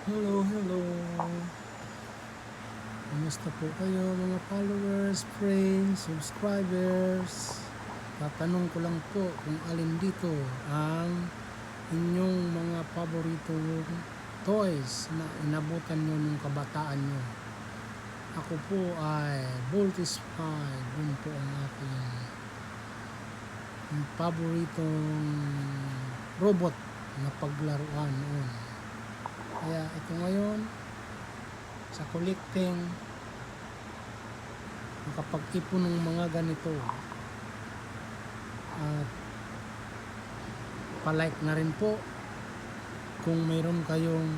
Hello, hello. Kumusta po kayo mga followers, friends, subscribers? Tatanong ko lang po kung alin dito ang inyong mga paboritong toys na inabutan nyo nung kabataan nyo. Ako po ay Voltes 5. Yun po ang aking paboritong robot na paglaruan noon. Kaya ito ngayon, sa collecting, makapag-ipon ng mga ganito at palike na rin po kung mayroon kayong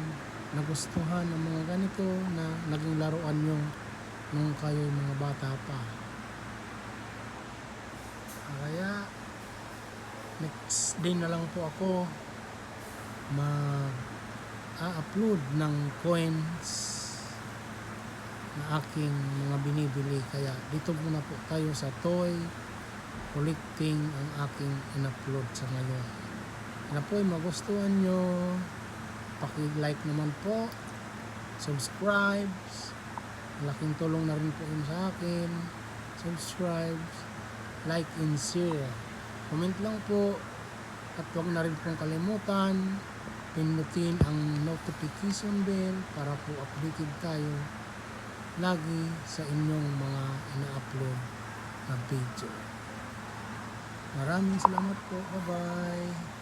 nagustuhan ng mga ganito na naging laruan nyo nung kayo mga bata pa. Kaya next day na lang po ako mag-upload ng coins na aking mga binibili. Kaya dito muna po tayo sa toy collecting ang aking in-upload sa ngayon. Na po ay magustuhan nyo, paki-like naman po, subscribe, malaking tulong na rin po yun sa akin. Subscribe, like and share, comment lang po, at huwag na rin pong kalimutan pindutin ang notification bell para po updated tayo lagi sa inyong mga ina-upload na video. Maraming salamat po. Bye-bye.